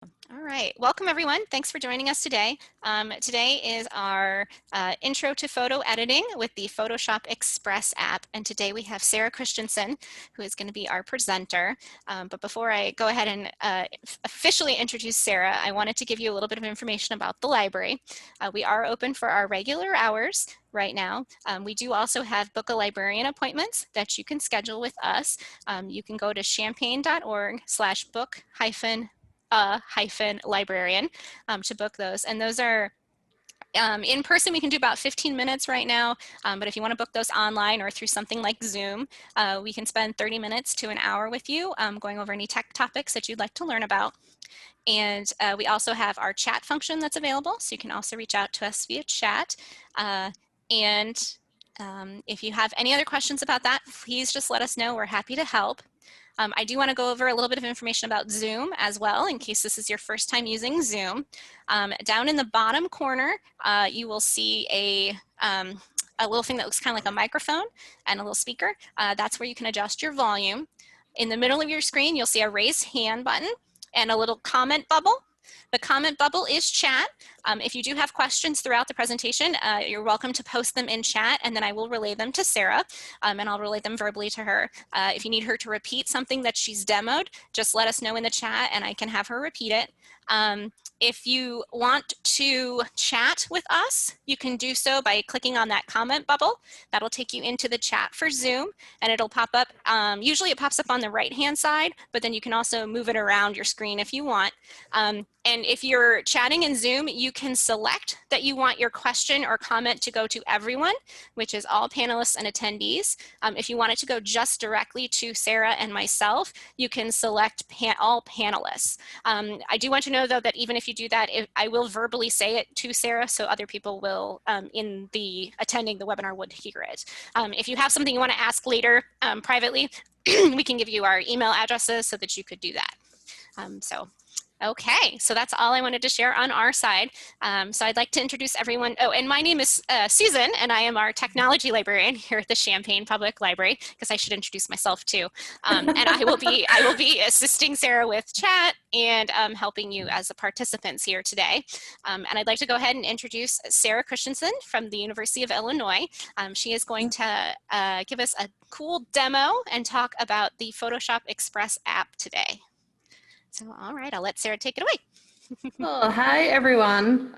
All right, welcome everyone. Thanks for joining us today. Today is our intro to photo editing with the Photoshop Express app. And today we have Sarah Christensen, who is going to be our presenter. But before I go ahead and officially introduce Sarah, I wanted to give you a little bit of information about the library. We are open for our regular hours right now. We do also have book a librarian appointments that you can schedule with us. You can go to champaign.org/book-librarian to book those. And those are in person. We can do about 15 minutes right now, but if you want to book those online or through something like Zoom, we can spend 30 minutes to an hour with you going over any tech topics that you'd like to learn about. And we also have our chat function that's available, so you can also reach out to us via chat. If you have any other questions about that, please just let us know. We're happy to help. I do want to go over a little bit of information about Zoom as well, in case this is your first time using Zoom. Down in the bottom corner, you will see a little thing that looks kind of like a microphone and a little speaker. That's where you can adjust your volume. In the middle of your screen, you'll see a raise hand button and a little comment bubble. The comment bubble is chat. If you do have questions throughout the presentation, you're welcome to post them in chat, and then I will relay them to Sarah, and I'll relay them verbally to her. If you need her to repeat something that she's demoed, just let us know in the chat and I can have her repeat it. If you want to chat with us, you can do so by clicking on that comment bubble. That'll take you into the chat for Zoom, and it'll pop up. Usually it pops up on the right-hand side, but then you can also move it around your screen if you want. And if you're chatting in Zoom, you can select that you want your question or comment to go to everyone, which is all panelists and attendees. If you want it to go just directly to Sarah and myself, you can select all panelists. I do want to know, though, that even if you do that, I will verbally say it to Sarah, so other people will, attending the webinar, would hear it. If you have something you want to ask later privately, we can give you our email addresses so that you could do that. Okay, so that's all I wanted to share on our side. So I'd like to introduce everyone. Oh, and my name is Susan, and I am our technology librarian here at the Champaign Public Library, because I should introduce myself too. And I will be assisting Sarah with chat and helping you as the participants here today. And I'd like to go ahead and introduce Sarah Christensen from the University of Illinois. She is going to give us a cool demo and talk about the Photoshop Express app today. So, all right, I'll let Sarah take it away. Oh, hi, everyone.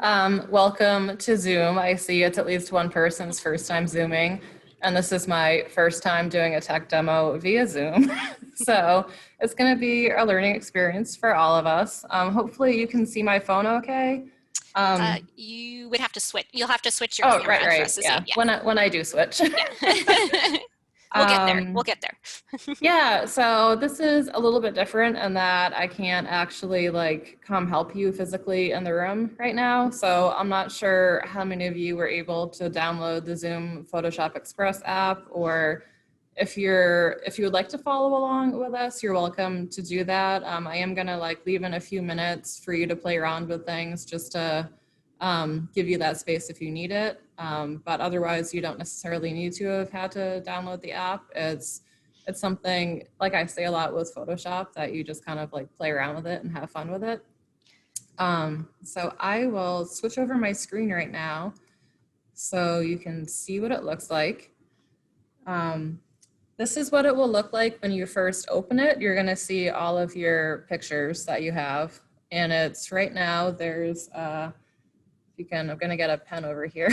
Welcome to Zoom. I see it's at least one person's first time Zooming, and this is my first time doing a tech demo via Zoom. So it's going to be a learning experience for all of us. Hopefully you can see my phone okay. You would have to switch. You'll have to switch your camera right. for us to see. Yeah. When I do switch. Yeah. We'll get there. We'll get there. Yeah, so this is a little bit different in that I can't actually come help you physically in the room right now. So I'm not sure how many of you were able to download the Zoom Photoshop Express app, or if you would like to follow along with us, you're welcome to do that. I am gonna leave in a few minutes for you to play around with things, just to give you that space if you need it. But otherwise, you don't necessarily need to have had to download the app. It's something, like I say a lot with Photoshop, that you just kind of play around with it and have fun with it. So I will switch over my screen right now so you can see what it looks like. This is what it will look like when you first open it. You're gonna see all of your pictures that you have. And it's right now, there's I'm gonna get a pen over here.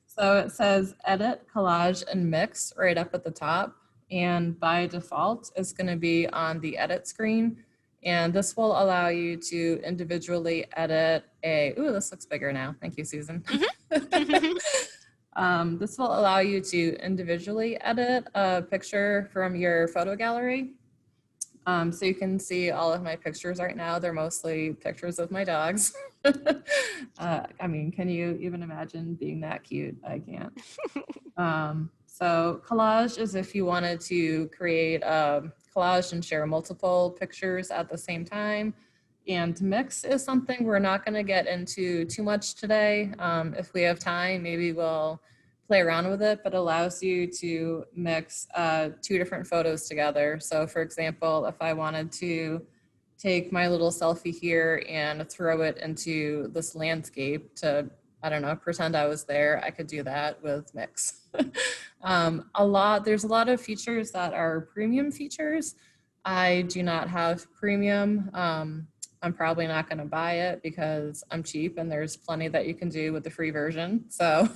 So it says edit, collage, and mix right up at the top. And by default, it's gonna be on the edit screen. And this will allow you to individually edit ooh, this looks bigger now. Thank you, Susan. This will allow you to individually edit a picture from your photo gallery. So you can see all of my pictures right now. They're mostly pictures of my dogs. I mean, can you even imagine being that cute? I can't. So collage is if you wanted to create a collage and share multiple pictures at the same time. And mix is something we're not going to get into too much today. If we have time, maybe we'll play around with it, but allows you to mix two different photos together. So for example, if I wanted to take my little selfie here and throw it into this landscape to, I don't know, pretend I was there, I could do that with Mix. There's a lot of features that are premium features. I do not have premium. I'm probably not going to buy it because I'm cheap and there's plenty that you can do with the free version. So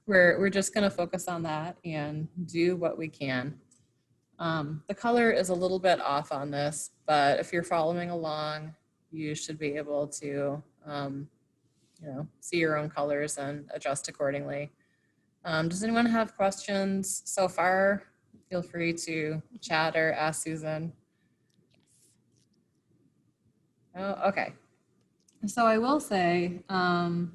we're just going to focus on that and do what we can. The color is a little bit off on this, but if you're following along, you should be able to, see your own colors and adjust accordingly. Does anyone have questions so far? Feel free to chat or ask Susan. Oh, okay. So I will say, I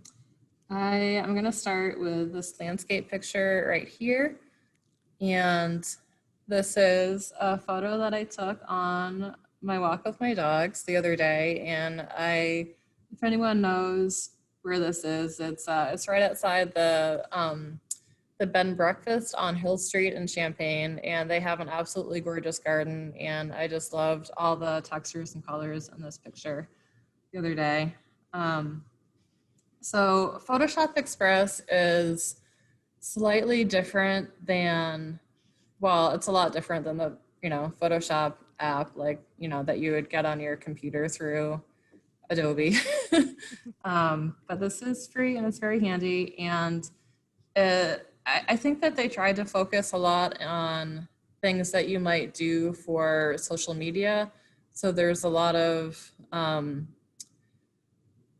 am going to start with this landscape picture right here. And this is a photo that I took on my walk with my dogs the other day. And if anyone knows where this is, it's right outside the bed and breakfast on Hill Street in Champaign, and they have an absolutely gorgeous garden. And I just loved all the textures and colors in this picture the other day. So Photoshop Express is slightly different than, well, it's a lot different than the, Photoshop app, like, that you would get on your computer through Adobe. But this is free and it's very handy. And I think that they tried to focus a lot on things that you might do for social media. So there's a lot of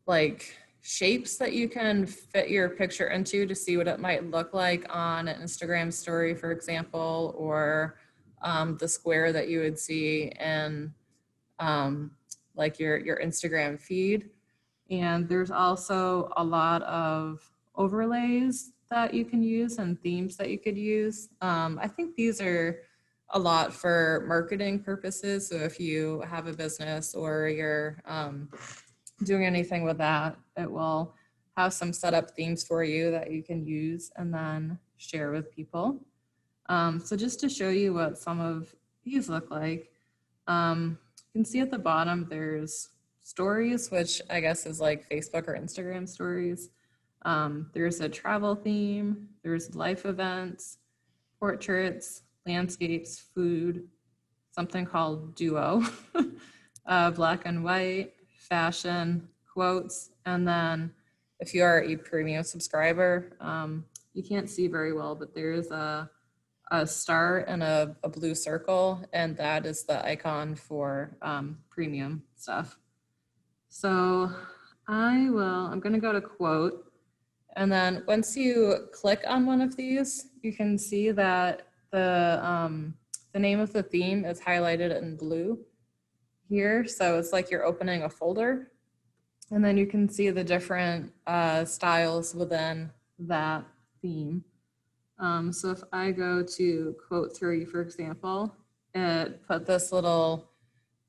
like shapes that you can fit your picture into to see what it might look like on an Instagram story, for example, or the square that you would see in like your Instagram feed. And there's also a lot of overlays that you can use and themes that you could use. I think these are a lot for marketing purposes. So if you have a business or you're doing anything with that, it will have some setup themes for you that you can use and then share with people. So just to show you what some of these look like, you can see at the bottom there's stories, which I guess is like Facebook or Instagram stories. There's a travel theme, there's life events, portraits, landscapes, food, something called duo, black and white, fashion, quotes, and then if you are a premium subscriber, you can't see very well, but there's a star and a blue circle, and that is the icon for premium stuff. So I'm gonna go to quote, and then once you click on one of these, you can see that the name of the theme is highlighted in blue here. So it's like you're opening a folder, and then you can see the different styles within that theme. So if I go to quote 3, for example, it put this little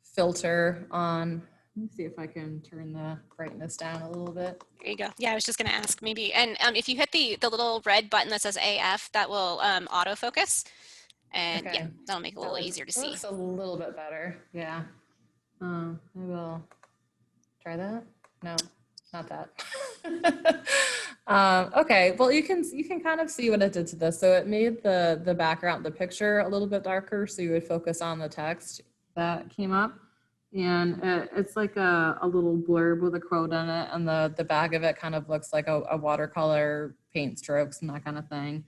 filter on. Let me see if I can turn the brightness down a little bit. There you go. Yeah, I was just going to ask maybe. And if you hit the little red button that says AF, that will autofocus. And Okay. yeah, that'll make it a little easier to see. Looks a little bit better. Yeah. I will try that. No, not that. Okay, well, you can kind of see what it did to this. So it made the background, the picture, a little bit darker, so you would focus on the text that came up. And it's like a little blurb with a quote in it, and the back of it kind of looks like a watercolor paint strokes and that kind of thing.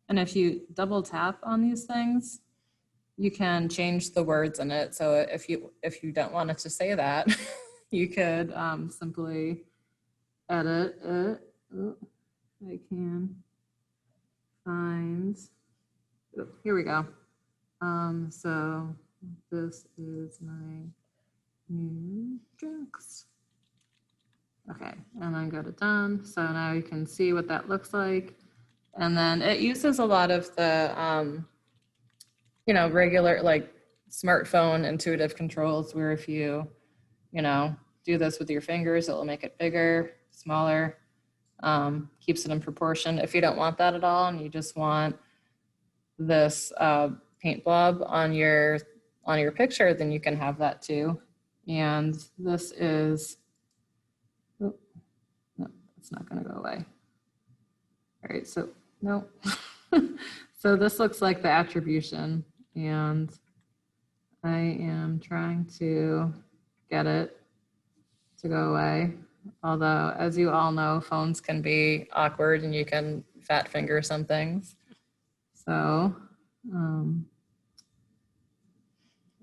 And if you double tap on these things, you can change the words in it. So if you don't want it to say that, you could simply edit it. Oh, I can find. Oh, here we go. So this is my new drinks. Okay, and then go to done. So now you can see what that looks like. And then it uses a lot of the, regular like smartphone intuitive controls where if you, do this with your fingers, it will make it bigger, smaller, keeps it in proportion. If you don't want that at all and you just want this paint blob on your picture, then you can have that too. And this is, oh, no, it's not gonna go away. All right, so no. So this looks like the attribution, and I am trying to get it to go away. Although, as you all know, phones can be awkward and you can fat finger some things. So, all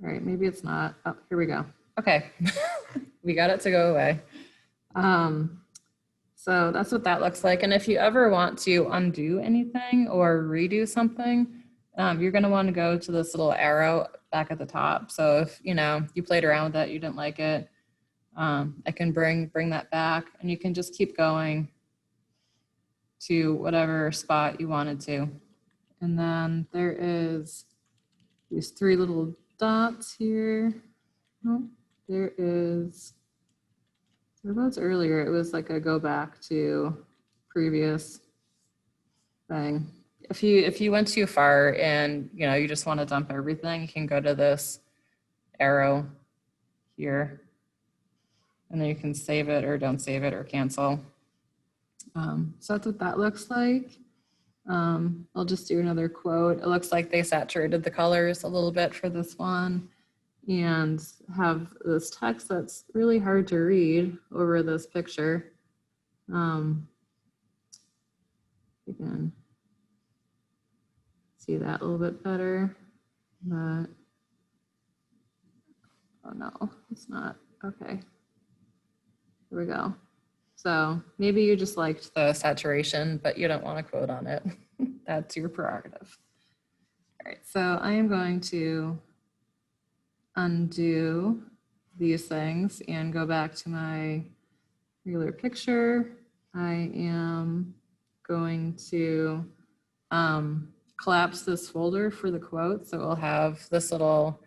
right, maybe it's not. Oh, here we go. Okay, we got it to go away. So that's what that looks like. And if you ever want to undo anything or redo something, you're going to want to go to this little arrow back at the top. So if you played around with that, you didn't like it, I can bring that back, and you can just keep going to whatever spot you wanted to. And then there is these 3 little dots here. Oh, there was earlier. It was like a go back to previous thing. If you went too far and you just want to dump everything, you can go to this arrow here, and then you can save it or don't save it or cancel. So that's what that looks like. I'll just do another quote. It looks like they saturated the colors a little bit for this one, and have this text that's really hard to read over this picture. You can see that a little bit better, but oh no, it's not. Okay, here we go. So maybe you just liked the saturation, but you don't want to quote on it. That's your prerogative. All right, so I am going to undo these things and go back to my regular picture. I am going to collapse this folder for the quote. So it will have this little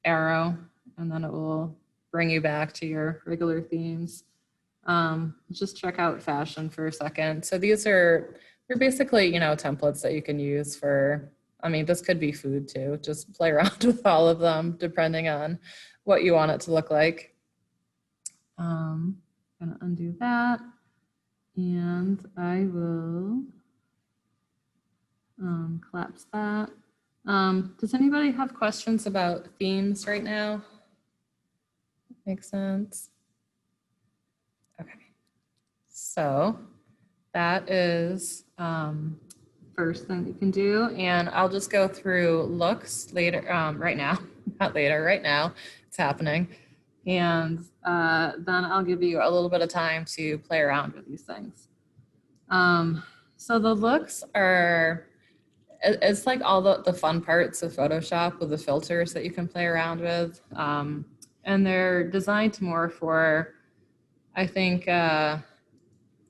arrow, and then it will bring you back to your regular themes. Just check out fashion for a second. So they're basically, templates that you can use for, this could be food too. Just play around with all of them depending on what you want it to look like. I'm gonna undo that, and I will collapse that. Does anybody have questions about themes right now? Makes sense. Okay, so that is first thing you can do, and I'll just go through looks later, right now, not later, right now, it's happening. And then I'll give you a little bit of time to play around with these things. So the looks are, it's like all the fun parts of Photoshop with the filters that you can play around with. And they're designed more for, I think,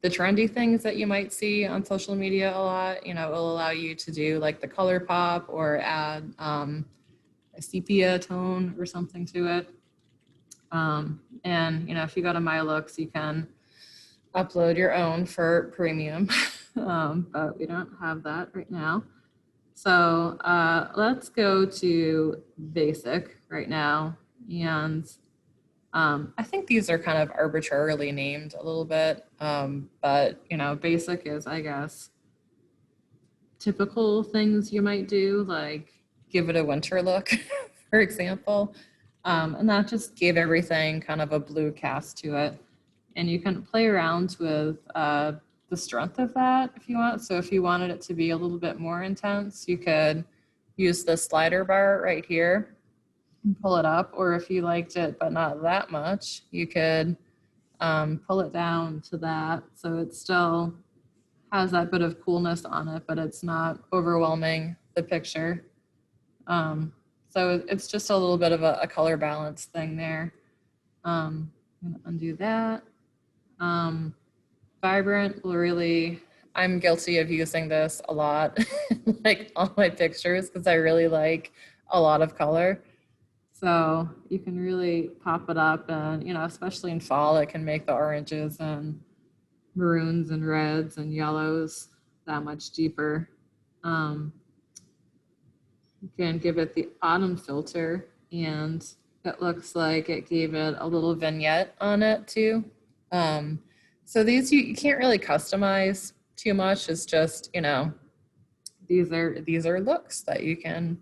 the trendy things that you might see on social media a lot. It will allow you to do like the color pop or add a sepia tone or something to it. And if you go to My Looks, you can upload your own for premium, but we don't have that right now. So let's go to basic right now. And I think these are kind of arbitrarily named a little bit, but basic is, I guess, typical things you might do, like give it a winter look, for example. And that just gave everything kind of a blue cast to it. And you can play around with the strength of that if you want. So if you wanted it to be a little bit more intense, you could use the slider bar right here and pull it up. Or if you liked it, but not that much, you could pull it down to that. So it still has that bit of coolness on it, but it's not overwhelming the picture. So it's just a little bit of a color balance thing there. I'm gonna undo that. Vibrant will really, I'm guilty of using this a lot, like all my pictures, because I really like a lot of color. So you can really pop it up, and especially in fall, it can make the oranges and maroons and reds and yellows that much deeper. You can give it the autumn filter, and it looks like it gave it a little vignette on it too. So these you can't really customize too much. It's just, you know, these are looks that you can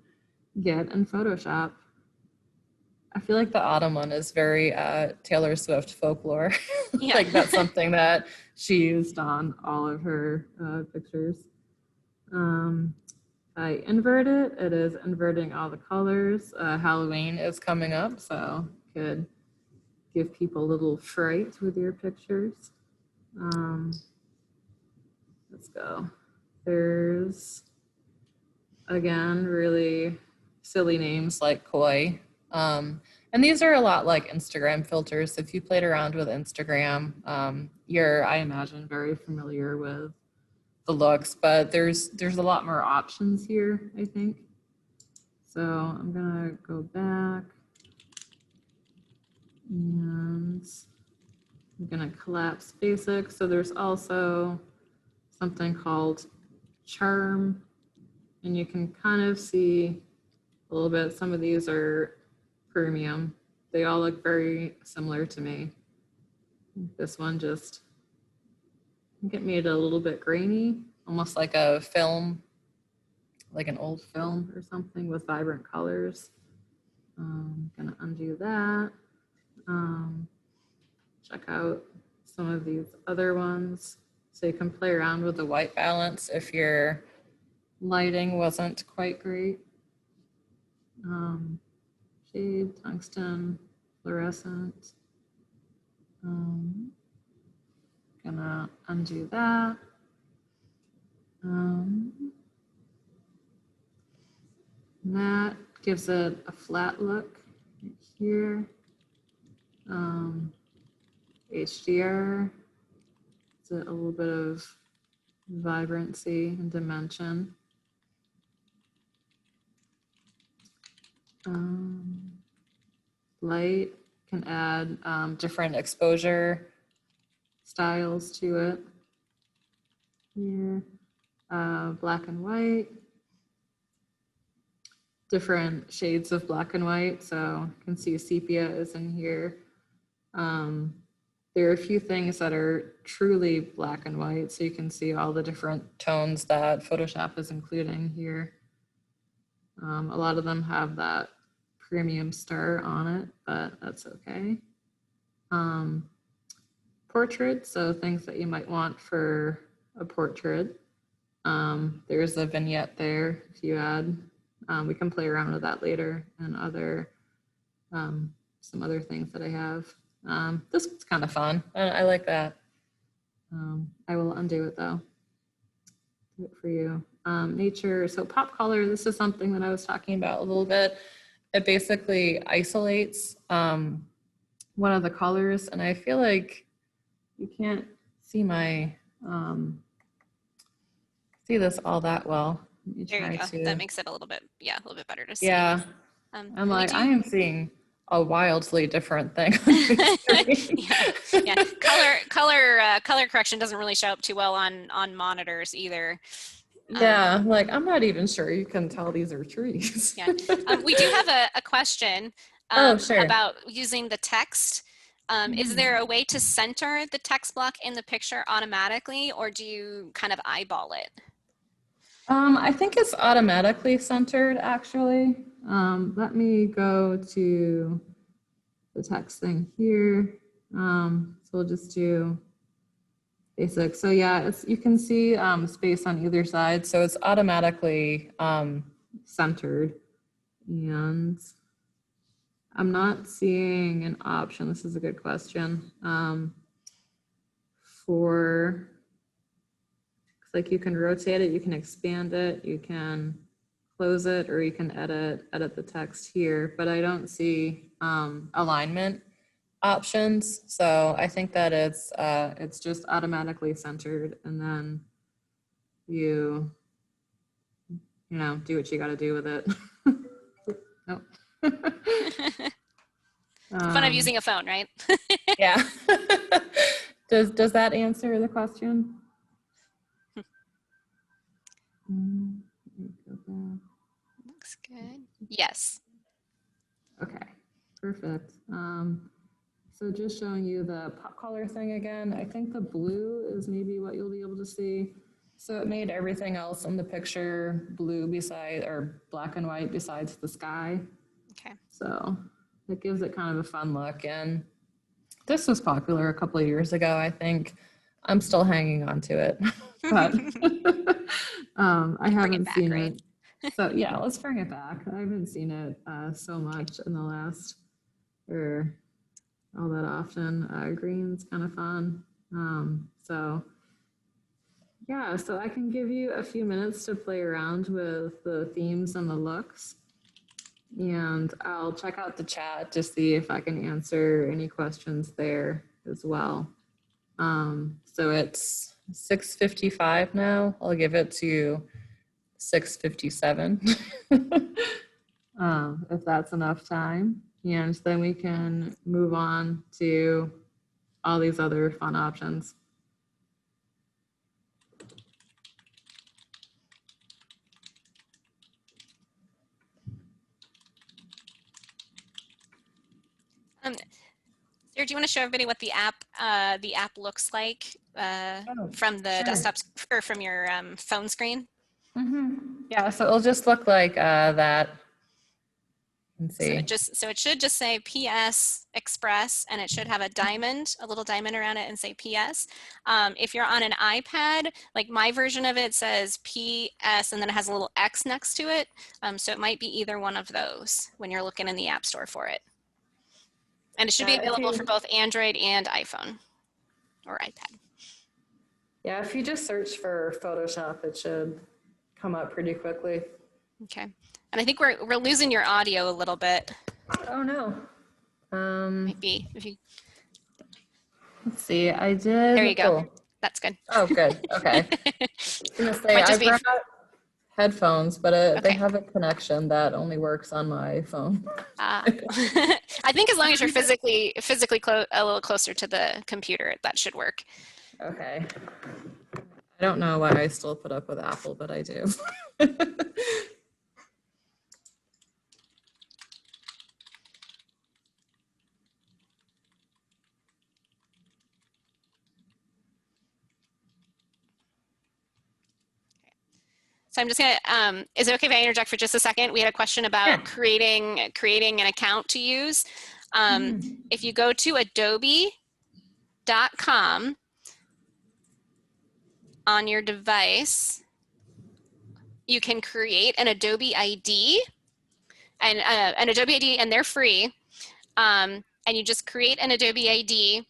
get in Photoshop. I feel like the autumn one is very Taylor Swift folklore. Yeah. Like that's something that she used on all of her pictures. I invert it, it is inverting all the colors. Halloween is coming up, so you could give people a little fright with your pictures. Let's go. There's, again, really silly names like Koi. And these are a lot like Instagram filters. If you played around with Instagram, you're, I imagine, very familiar with the looks, but there's a lot more options here, I think. So I'm gonna go back and I'm gonna collapse basic. So there's also something called charm, and you can kind of see a little bit. Some of these are premium. They all look very similar to me. This one just, I think it made it a little bit grainy, almost like a film, like an old film or something with vibrant colors. I'm gonna undo that. Check out some of these other ones. So you can play around with the white balance if your lighting wasn't quite great. Shade, tungsten, fluorescent. Gonna undo that. That gives it a flat look right here. HDR, it's a little bit of vibrancy and dimension. Light can add different exposure styles to it. Here, black and white, different shades of black and white. So you can see sepia is in here. There are a few things that are truly black and white, so you can see all the different tones that Photoshop is including here. A lot of them have that premium star on it, but that's okay. Portrait, so things that you might want for a portrait. There's a vignette there if you add. We can play around with that later and other some other things that I have. This one's kind of fun. I like that. I will undo it though. Do it for you. Nature, so pop color, this is something that I was talking about a little bit. It basically isolates one of the colors, and I feel like you can't see my, see this all that well. There you go. That makes it a little bit, yeah, a little bit better to see. Yeah. I'm like, I am seeing a wildly different thing. Yeah. Color correction doesn't really show up too well on monitors either. Yeah, like I'm not even sure you can tell these are trees. Yeah, we do have a question Sure. about using the text. Is there a way to center the text block in the picture automatically, or do you kind of eyeball it? I think it's automatically centered actually. Let me go to the text thing here. So we'll just do basic. So yeah, it's, you can see space on either side. So it's automatically centered. And I'm not seeing an option. This is a good question. For, like you can rotate it, you can expand it, you can close it, or you can edit the text here, but I don't see alignment options. So I think that it's just automatically centered, and then you know, do what you got to do with it. Nope. Fun of using a phone, right? Yeah. Does that answer the question? Looks good. Yes. Okay. Perfect. So just showing you the pop color thing again. I think the blue is maybe what you'll be able to see. So it made everything else in the picture blue beside, or black and white besides the sky. Okay. So it gives it kind of a fun look. And this was popular a couple of years ago, I think. I'm still hanging on to it, but I haven't seen it. So yeah, let's bring it back. I haven't seen it so much in the last, or all that often. Green's kind of fun. So yeah, so I can give you a few minutes to play around with the themes and the looks. And I'll check out the chat to see if I can answer any questions there as well. So it's 6:55 now. I'll give it to 6:57 if that's enough time. And then we can move on to all these other fun options. Sarah, do you want to show everybody what the app looks like from the desktop or from your phone screen? Yeah, so it'll just look like that. Let's see. So it should just say PS Express, and it should have a diamond, a little diamond around it, and say PS. If you're on an iPad, like my version of it says PS, and then it has a little X next to it. So it might be either one of those when you're looking in the App Store for it. And it should be available for both Android and iPhone or iPad. Yeah, if you just search for Photoshop, it should come up pretty quickly. Okay. And I think we're losing your audio a little bit. Oh no. Maybe if you. Let's see. I did. There you go. Oh. That's good. Oh, good. Okay. I was gonna say I brought headphones, but okay. They have a connection that only works on my phone. I think as long as you're physically a little closer to the computer, that should work. Okay. I don't know why I still put up with Apple, but I do. So I'm just gonna, is it okay if I interject for just a second? We had a question about creating an account to use. If you go to adobe.com on your device, you can create an Adobe ID and they're free. And you just create an Adobe ID,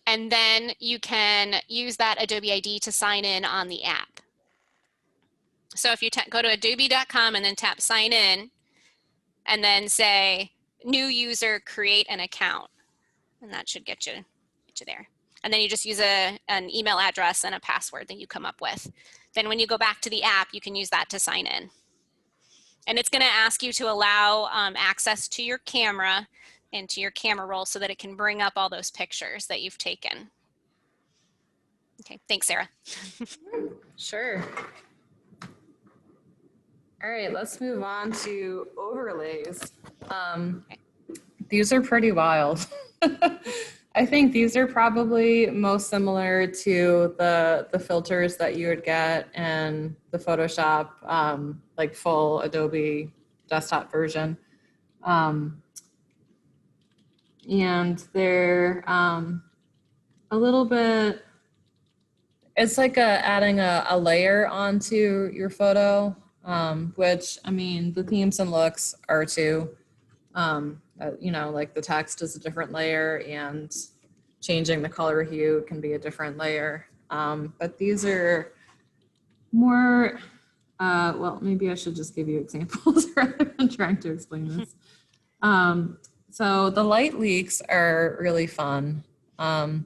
and then you can use that Adobe ID to sign in on the app. So if you go to adobe.com and then tap sign in, and then say new user, create an account, and that should get you there. And then you just use an email address and a password that you come up with. Then when you go back to the app, you can use that to sign in. And it's going to ask you to allow access to your camera and to your camera roll so that it can bring up all those pictures that you've taken. Okay, thanks, Sarah. Sure. All right, let's move on to overlays. These are pretty wild. I think these are probably most similar to the filters that you would get in the Photoshop, like full Adobe desktop version. And they're a little bit, it's like adding a layer onto your photo. Which, I mean, the themes and looks are too, you know, like the text is a different layer and changing the color hue can be a different layer. But these are more, well, maybe I should just give you examples rather than trying to explain this. So the light leaks are really fun. And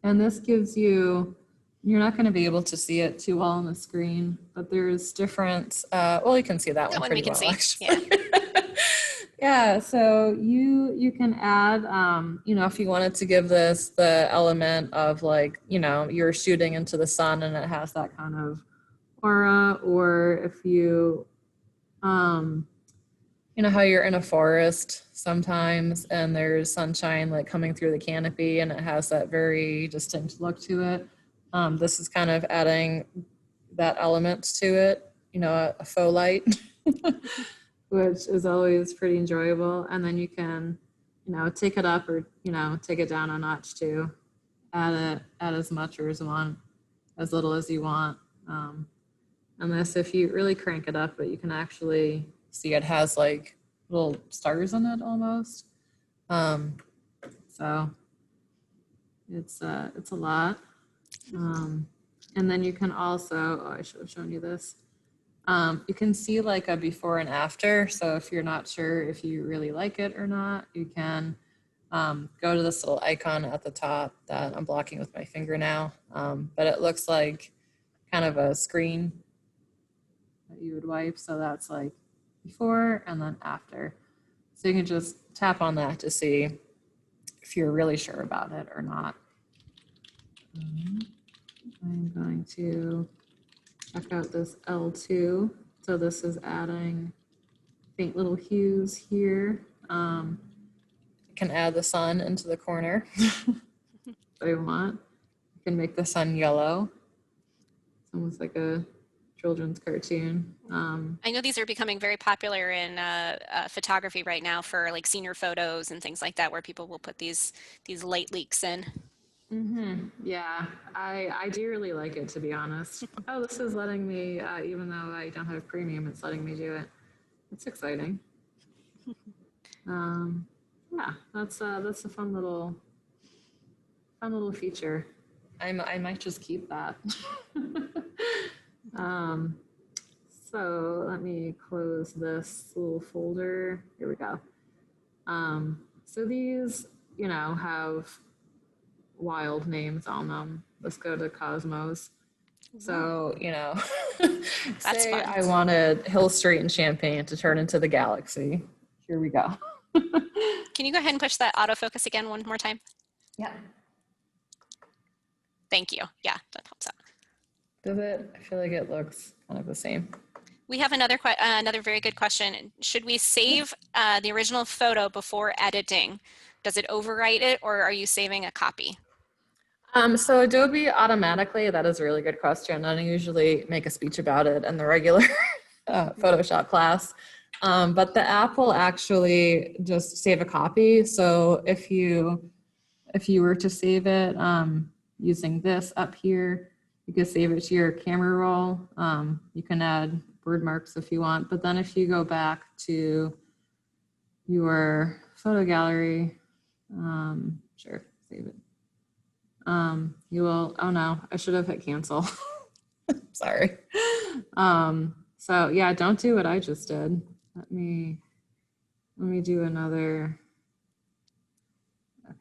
this gives you, you're not going to be able to see it too well on the screen, but there's different, well, you can see that one pretty well, actually. Yeah. Yeah, so you can add, you know, if you wanted to give this the element of like, you know, you're shooting into the sun and it has that kind of aura, or if you you know how you're in a forest sometimes and there's sunshine like coming through the canopy and it has that very distinct look to it. This is kind of adding that element to it, you know, a faux light, which is always pretty enjoyable. And then you can, you know, take it up or, you know, take it down a notch too. Add as much or as little as you want. And this, if you really crank it up, but you can actually see it has like little stars in it almost. So it's a lot. And then you can also, oh, I should have shown you this. You can see like a before and after. So if you're not sure if you really like it or not, you can go to this little icon at the top that I'm blocking with my finger now. But it looks like kind of a screen that you would wipe. So that's like before and then after. So you can just tap on that to see if you're really sure about it or not. I'm going to check out this L2. So this is adding faint little hues here. You can add the sun into the corner if I want. You can make the sun yellow. It's almost like a children's cartoon. I know these are becoming very popular in photography right now for like senior photos and things like that, where people will put these light leaks in. Yeah, I do really like it, to be honest. Oh, this is letting me, even though I don't have premium, it's letting me do it. It's exciting. Yeah, that's a fun little feature. I might just keep that. So let me close this little folder. Here we go. So these, you know, have wild names on them. Let's go to Cosmos. So, you know, That's say fun. I wanted Hill Street and Champaign to turn into the Galaxy. Here we go. Can you go ahead and push that autofocus again one more time? Yeah. Thank you. Yeah, that helps out. Does it? I feel like it looks kind of the same. We have another very good question. Should we save the original photo before editing? Does it overwrite it, or are you saving a copy? So Adobe automatically, that is a really good question. I usually make a speech about it in the regular Photoshop class. But the app will actually just save a copy. So if you were to save it using this up here, you can save it to your camera roll. You can add word marks if you want. But then if you go back to your photo gallery, sure, save it. You will, oh no, I should have hit cancel. Sorry. So yeah, don't do what I just did. Let me do another. Okay.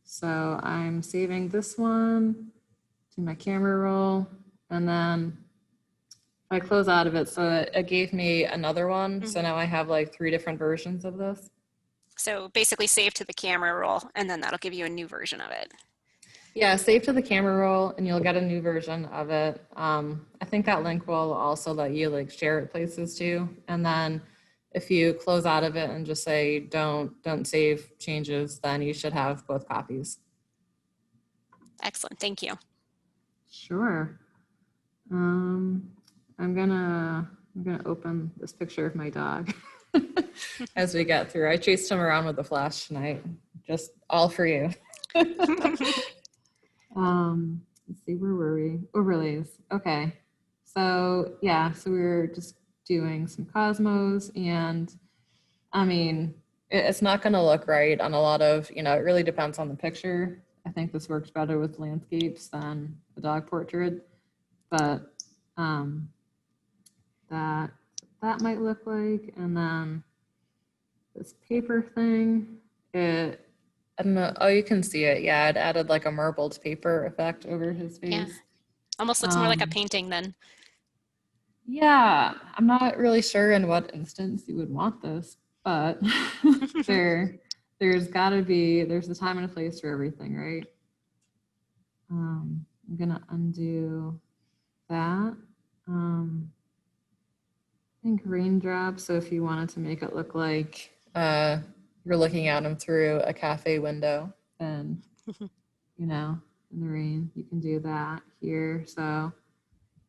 So I'm saving this one to my camera roll, and then I close out of it. So it gave me another one. So now I have like 3 different versions of this. So basically save to the camera roll, and then that'll give you a new version of it. Yeah, save to the camera roll and you'll get a new version of it. I think that link will also let you like share it places too. And then if you close out of it and just say don't save changes, then you should have both copies. Excellent, thank you. Sure. I'm gonna open this picture of my dog as we get through. I chased him around with a flash tonight, just all for you. Let's see, where were we? Overlays. Okay. So yeah, so we were just doing some Cosmos, and I mean, it's not going to look right on a lot of, you know, it really depends on the picture. I think this works better with landscapes than a dog portrait, but that might look like, and then this paper thing, I don't know. Oh, you can see it. Yeah, it added like a marbled paper effect over his face. Yeah, almost looks more like a painting then. Yeah, I'm not really sure in what instance you would want this, but there's got to be, there's a time and a place for everything, right? I'm gonna undo that. think raindrops. So if you wanted to make it look like you're looking at them through a cafe window, then, you know, in the rain, you can do that here. So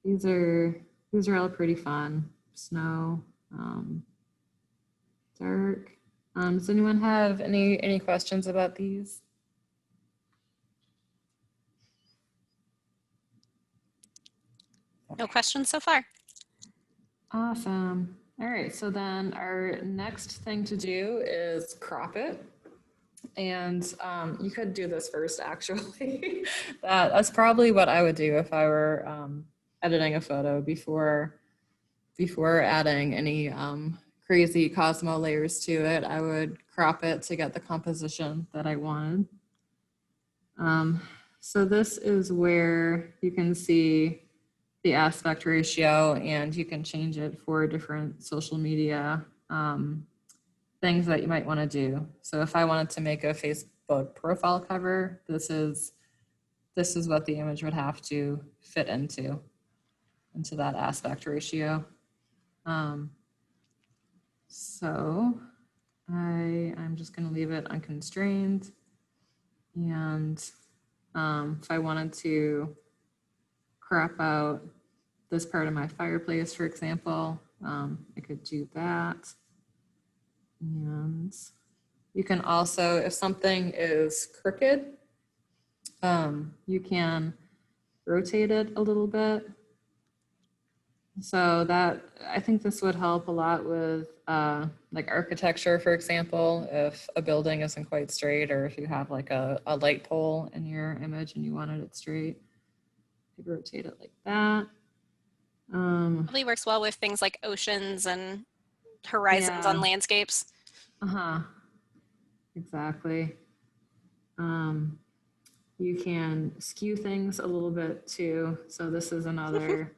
these are all pretty fun. Snow, dark. Does anyone have any questions about these? No questions so far. Awesome. All right, so then our next thing to do is crop it. And you could do this first, actually. That's probably what I would do if I were editing a photo before adding any crazy Cosmo layers to it. I would crop it to get the composition that I wanted. So this is where you can see the aspect ratio, and you can change it for different social media things that you might want to do. So if I wanted to make a Facebook profile cover, this is what the image would have to fit into that aspect ratio. So I'm just going to leave it unconstrained. And if I wanted to crop out this part of my fireplace, for example, I could do that. And you can also, if something is crooked, you can rotate it a little bit. So that, I think this would help a lot with like architecture, for example, if a building isn't quite straight, or if you have like a light pole in your image and you wanted it straight, you could rotate it like that. Probably works well with things like oceans and horizons on landscapes. Exactly. You can skew things a little bit too. So this is another,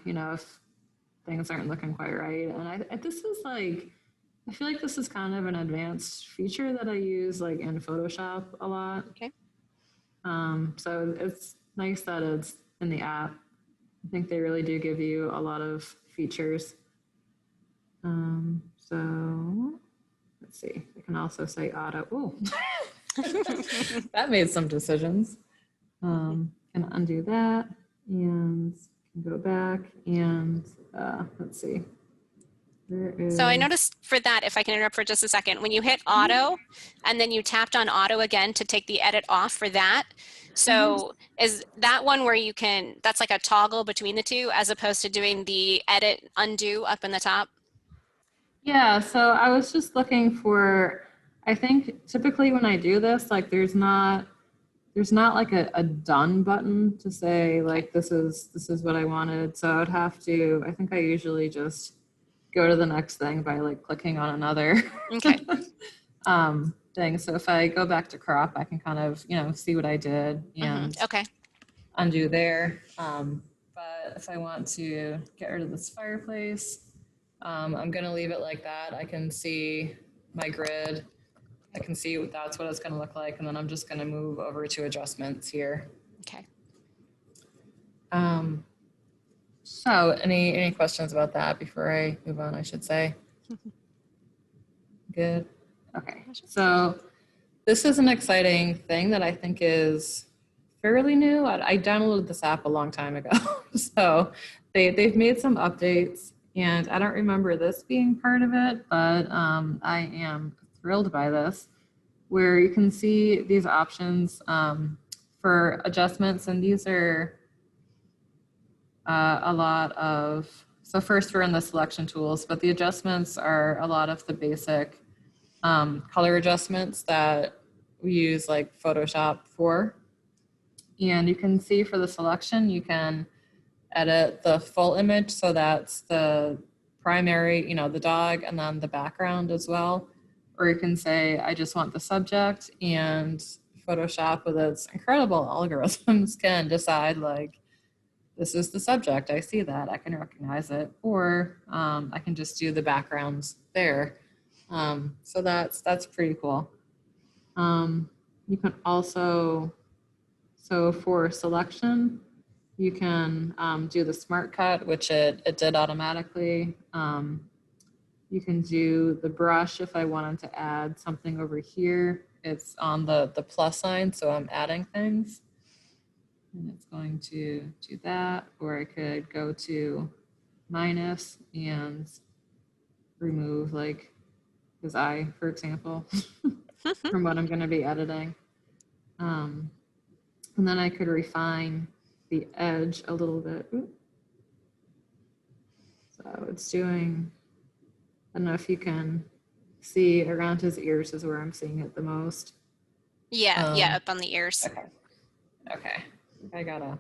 you know, if things aren't looking quite right. And this is like, I feel like this is kind of an advanced feature that I use like in Photoshop a lot. Okay. So it's nice that it's in the app. I think they really do give you a lot of features. So let's see. I can also say auto. Oh, that made some decisions. Can undo that and can go back and let's see. So I noticed for that, if I can interrupt for just a second, when you hit auto and then you tapped on auto again to take the edit off for that. So is that one where you can, that's like a toggle between the two as opposed to doing the edit undo up in the top? Yeah, so I was just looking for, I think typically when I do this, like there's not like a done button to say like this is what I wanted. So I would have to, I think I usually just go to the next thing by like clicking on another Okay. thing. So if I go back to crop, I can kind of, you know, see what I did and Okay. undo there. But if I want to get rid of this fireplace, I'm going to leave it like that. I can see my grid. I can see that's what it's going to look like. And then I'm just going to move over to adjustments here. Okay. So any questions about that before I move on, I should say? Good. Okay. So this is an exciting thing that I think is fairly new. I downloaded this app a long time ago. So they've made some updates, and I don't remember this being part of it, but I am thrilled by this, where you can see these options for adjustments, and these are a lot of, so first we're in the selection tools, but the adjustments are a lot of the basic color adjustments that we use like Photoshop for. And you can see for the selection, you can edit the full image. So that's the primary, you know, the dog, and then the background as well. Or you can say, I just want the subject, and Photoshop with its incredible algorithms can decide like, this is the subject, I see that, I can recognize it. Or I can just do the backgrounds there. So that's pretty cool. You can also, so for selection, You can do the smart cut, which it did automatically. You can do the brush if I wanted to add something over here. It's on the plus sign, so I'm adding things. And it's going to do that, or I could go to minus and remove like his eye, for example, from what I'm going to be editing. And then I could refine the edge a little bit. Ooh. So it's doing, I don't know if you can see around his ears is where I'm seeing it the most. Yeah, yeah, up on the ears. Okay. Okay. I gotta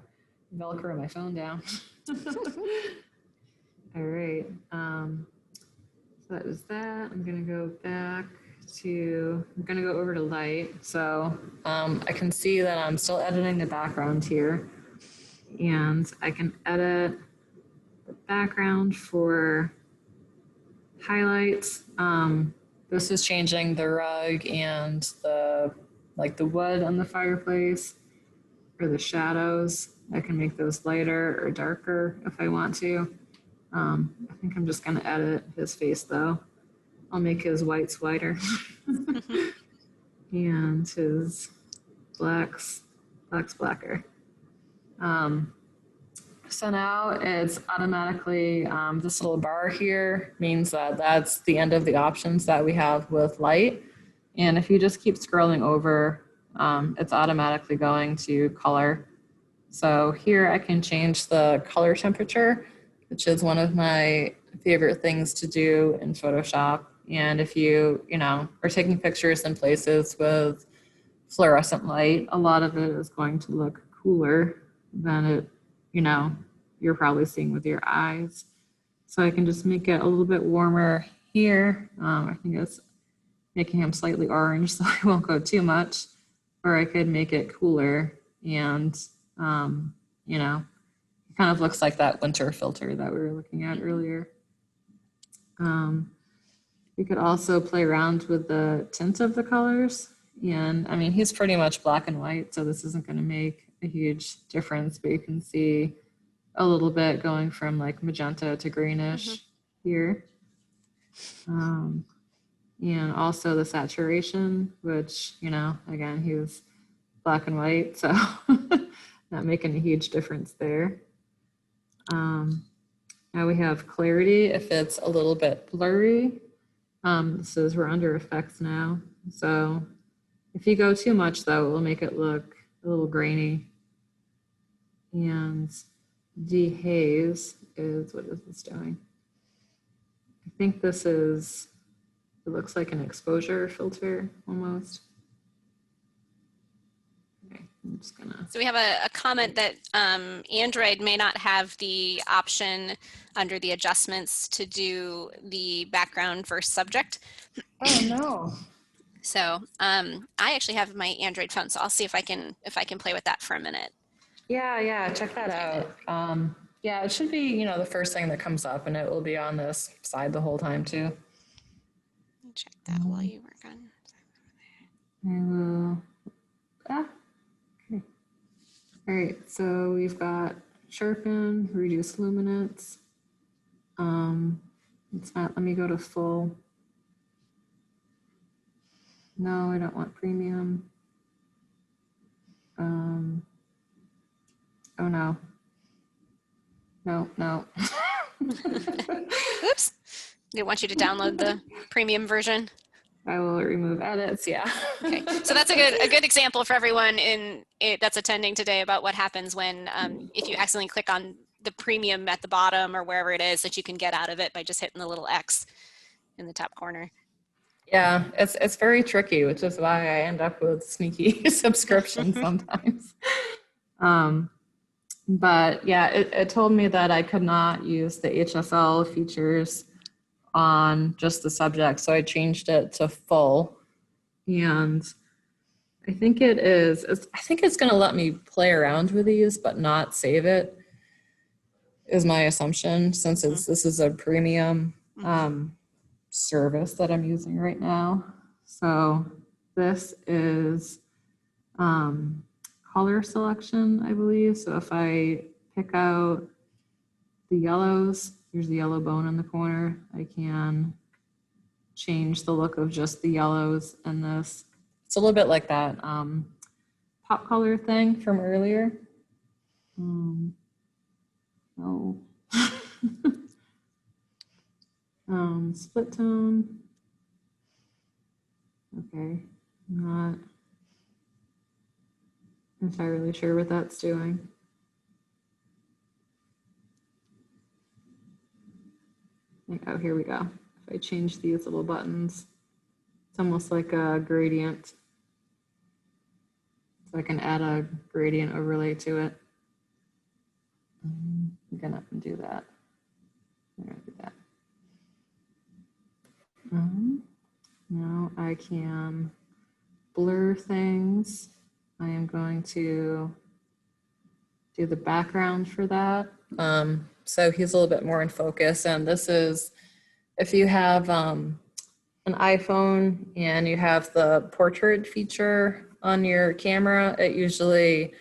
Velcro my phone down. All right. So that was that. I'm gonna go back to, I'm gonna go over to light. So I can see that I'm still editing the background here. And I can edit the background for highlights. This is changing the rug and the wood on the fireplace, or the shadows. I can make those lighter or darker if I want to. I think I'm just gonna edit his face though. I'll make his whites whiter and his blacks blacker. So now it's automatically, this little bar here means that that's the end of the options that we have with light. And if you just keep scrolling over, it's automatically going to color. So here I can change the color temperature, which is one of my favorite things to do in Photoshop. And if you are taking pictures in places with fluorescent light, a lot of it is going to look cooler than it, you're probably seeing with your eyes. So I can just make it a little bit warmer here. I think it's making him slightly orange, so I won't go too much. Or I could make it cooler and, it kind of looks like that winter filter that we were looking at earlier. You could also play around with the tint of the colors. And I mean, he's pretty much black and white, so this isn't going to make a huge difference, but you can see a little bit going from like magenta to greenish here. And also the saturation, which, again, he was black and white, so not making a huge difference there. Now we have clarity if it's a little bit blurry. This is, we're under effects now. So if you go too much though, it will make it look a little grainy. And dehaze is, what is this doing? I think this is, it looks like an exposure filter almost. Okay, I'm just gonna. So we have a comment that Android may not have the option under the adjustments to do the background versus subject. Oh no. So I actually have my Android phone, so I'll see if I can play with that for a minute. Yeah, check that out. Yeah, it should be, the first thing that comes up, and it will be on this side the whole time too. Let me check that while you work on. I will. Okay. All right, so we've got sharpen, reduce luminance. It's not, let me go to full. No, I don't want premium. Oh no. No. Oops. They want you to download the premium version. I will remove edits, yeah. Okay, so that's a good example for everyone that's attending today about what happens when if you accidentally click on the premium at the bottom or wherever it is that you can get out of it by just hitting the little X in the top corner. Yeah, it's very tricky, which is why I end up with sneaky subscriptions sometimes. But yeah, it told me that I could not use the HSL features on just the subject, so I changed it to full. And I think it's going to let me play around with these, but not save it, is my assumption, since this is a premium service that I'm using right now. So this is color selection, I believe. So if I pick out the yellows. Here's the yellow bone in the corner. I can change the look of just the yellows in this. It's a little bit like that pop color thing from earlier. No. Split tone. Okay, not entirely sure what that's doing. Oh, here we go. If I change these little buttons, it's almost like a gradient. So I can add a gradient overlay to it. I'm gonna undo that. I'm gonna do that. Now I can blur things. I am going to do the background for that. So he's a little bit more in focus, and this is, if you have an iPhone and you have the portrait feature on your camera, it usually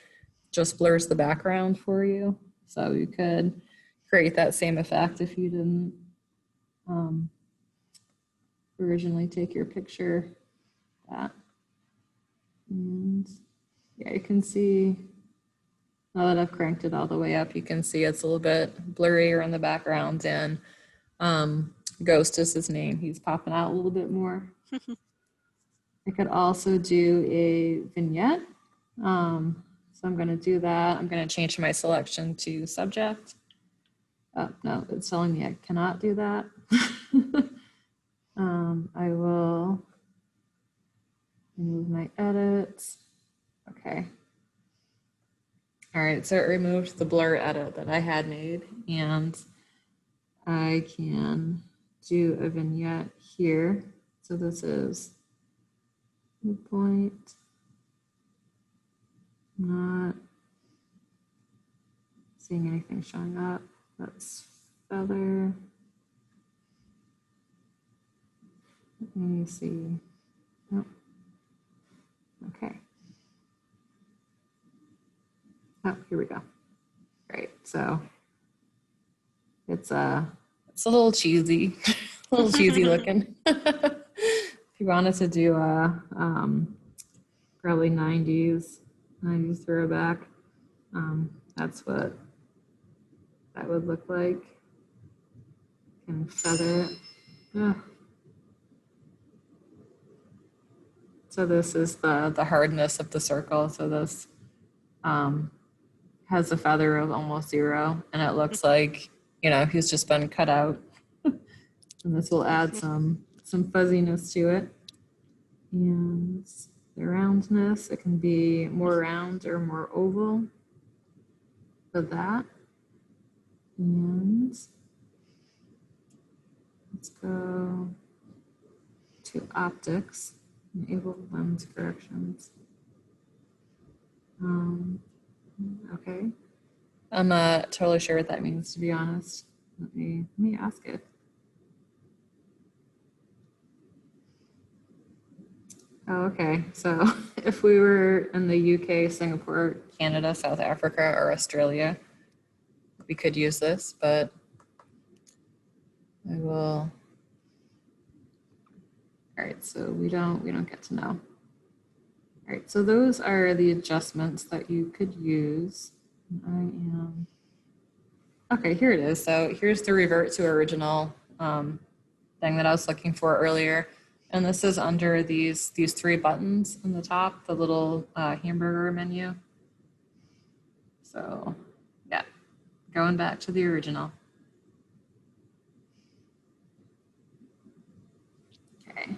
just blurs the background for you. So you could create that same effect if you didn't originally take your picture. That. And yeah, you can see, now that I've cranked it all the way up, you can see it's a little bit blurrier in the background, and Ghost is his name. He's popping out a little bit more. I could also do a vignette. So I'm going to do that. I'm going to change my selection to subject. Oh, no, it's telling me I cannot do that. I will remove my edits. Okay. All right, so it removed the blur edit that I had made, and I can do a vignette here. So this is midpoint, not seeing anything showing up. That's feather. Let me see. Nope. Okay. Oh, here we go. Great. So it's a little cheesy, a little cheesy looking. If you wanted to do a probably 90s throwback, that's what that would look like. Can feather it. Oh. So this is the hardness of the circle. So this has a feather of almost 0, and it looks like, you know, he's just been cut out. And this will add some fuzziness to it. And the roundness, it can be more round or more oval for that. And let's go to optics, enable lens corrections. Okay. I'm not totally sure what that means, to be honest. Let me ask it. Oh, okay. So if we were in the UK, Singapore, Canada, South Africa, or Australia, we could use this, but I will. All right, so we don't get to know. All right, so those are the adjustments that you could use. Okay, here it is. So here's the revert to original thing that I was looking for earlier. And this is under these 3 buttons in the top, the little hamburger menu. So yeah, going back to the original. Okay,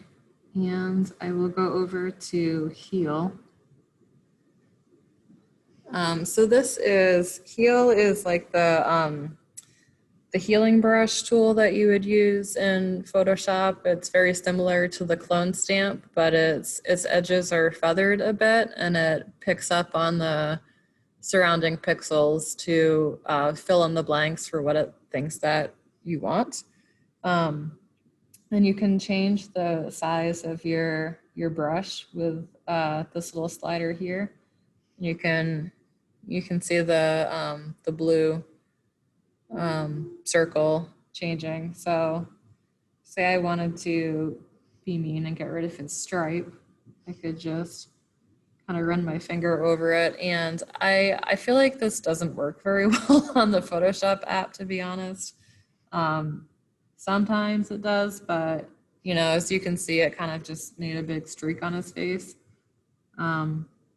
and I will go over to heal. So this is, heal is like the healing brush tool that you would use in Photoshop. It's very similar to the clone stamp, but its edges are feathered a bit, and it picks up on the surrounding pixels to fill in the blanks for what it thinks that you want. And you can change the size of your brush with this little slider here. You can you can see the blue circle changing. So say I wanted to be mean and get rid of his stripe, I could just kind of run my finger over it. And I feel like this doesn't work very well on the Photoshop app, to be honest. Sometimes it does, but you know, as you can see, it kind of just made a big streak on his face.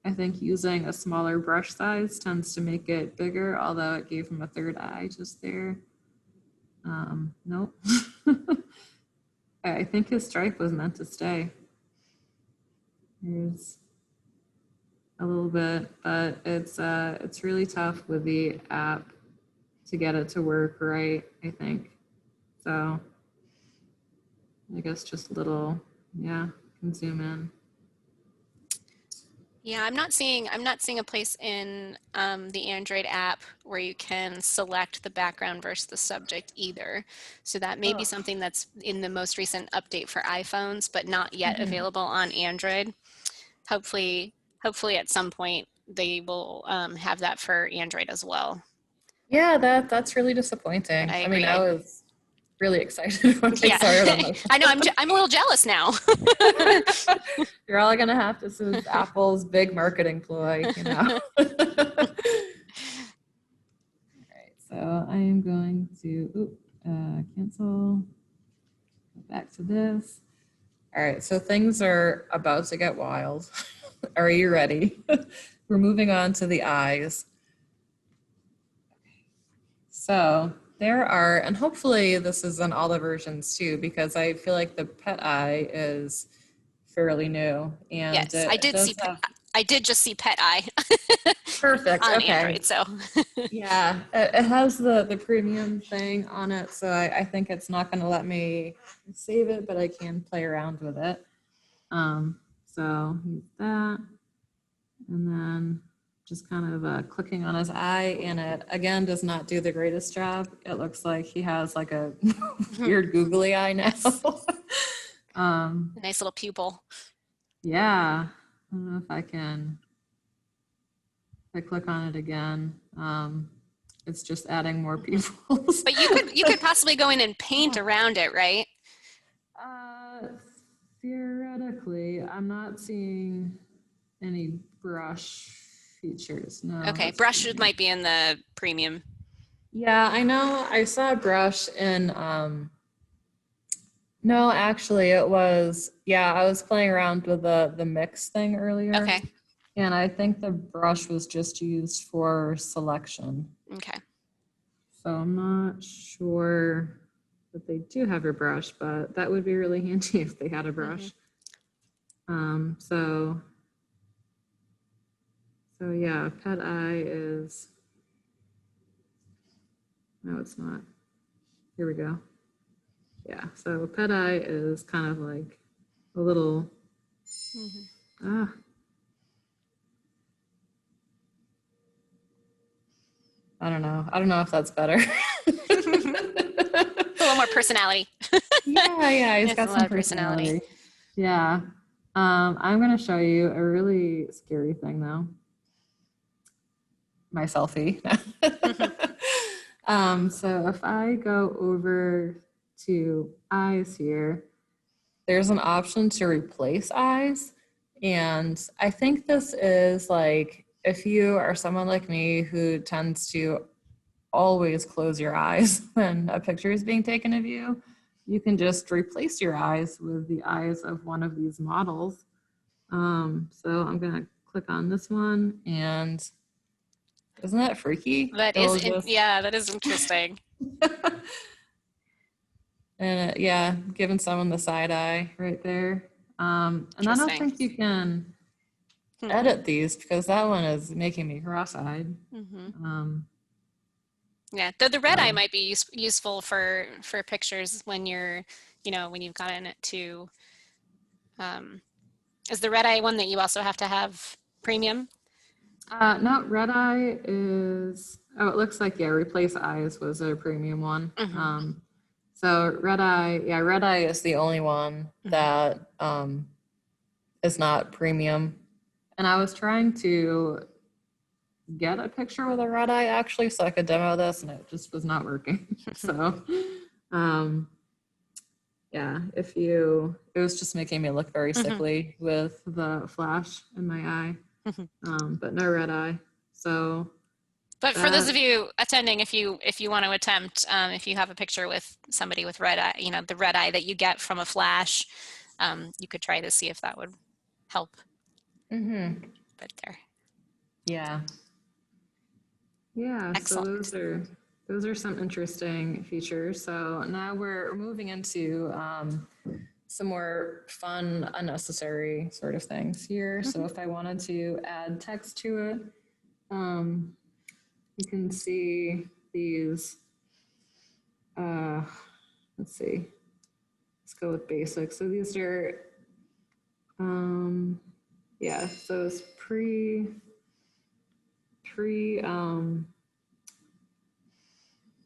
I think using a smaller brush size tends to make it bigger, although it gave him a third eye just there. Nope. I think his stripe was meant to stay. Here's a little bit, but it's really tough with the app to get it to work right, I think. So I guess just a little, yeah, can zoom in. Yeah, I'm not seeing a place in the Android app where you can select the background versus the subject either. So that may be something that's in the most recent update for iPhones, but not yet available on Android. Hopefully at some point they will have that for Android as well. Yeah, that's really disappointing. But I I mean, agree. I was really excited when I Yeah, saw it on my I know. I'm a little jealous now. You're all gonna have to. This is Apple's big marketing ploy, you know. All right, so I am going to cancel. Go back to this. All right, so things are about to get wild. Are you ready? We're moving on to the eyes. So there are, and hopefully this is on all the versions too, because I feel like the pet eye is fairly new. And Yes, I did does see. have, I did just see Pet Eye perfect. on Okay. Android. So Yeah, it has the premium thing on it. So I think it's not going to let me save it, but I can play around with it. So use that. And then just kind of clicking on his eye, and it again does not do the greatest job. It looks like he has like a weird googly eye now. Yes. A nice little pupil. Yeah, I don't know if I can. If I click on it again, it's just adding more pupils. But you could possibly go in and paint around it, right? Theoretically, I'm not seeing any brush features. No. Okay, brush might be in the premium. Yeah, I know. I saw a brush in, no, actually it was, yeah, I was playing around with the mix thing earlier. Okay. And I think the brush was just used for selection. Okay. So I'm not sure that they do have a brush, but that would be really handy if they had a brush. So yeah, pet eye is, no, it's not. Here we go. Yeah, so pet eye is kind of like a little, I don't know. I don't know if that's better. A little more personality. Yeah, he's got some personality. Yeah. I'm going to show you a really scary thing though. My selfie. So if I go over to eyes here, there's an option to replace eyes. And I think this is like, if you are someone like me who tends to always close your eyes when a picture is being taken of you, you can just replace your eyes with the eyes of one of these models. So I'm gonna click on this one, and isn't that freaky? That is interesting. And yeah, giving someone the side eye right there. And I don't think you can edit these because that one is making me cross-eyed. Yeah, though the red eye might be useful for pictures when you're, when you've gotten it to. Is the red eye one that you also have to have premium? No, red eye is, oh, it looks like, yeah, replace eyes was a premium one. So red eye is the only one that is not premium. And I was trying to get a picture with a red eye actually, so I could demo this, and it just was not working. So, yeah, it was just making me look very sickly with the flash in my eye, but no red eye. So, but for those of you attending, if you want to attempt, if you have a picture with somebody with red eye, you know, the red eye that you get from a flash, you could try to see if that would help. But there. Yeah. Yeah. Excellent. So those are some interesting features. So now we're moving into some more fun, unnecessary sort of things here. So if I wanted to add text to it, you can see these. Let's see. Let's go with basic. So these are, yeah, those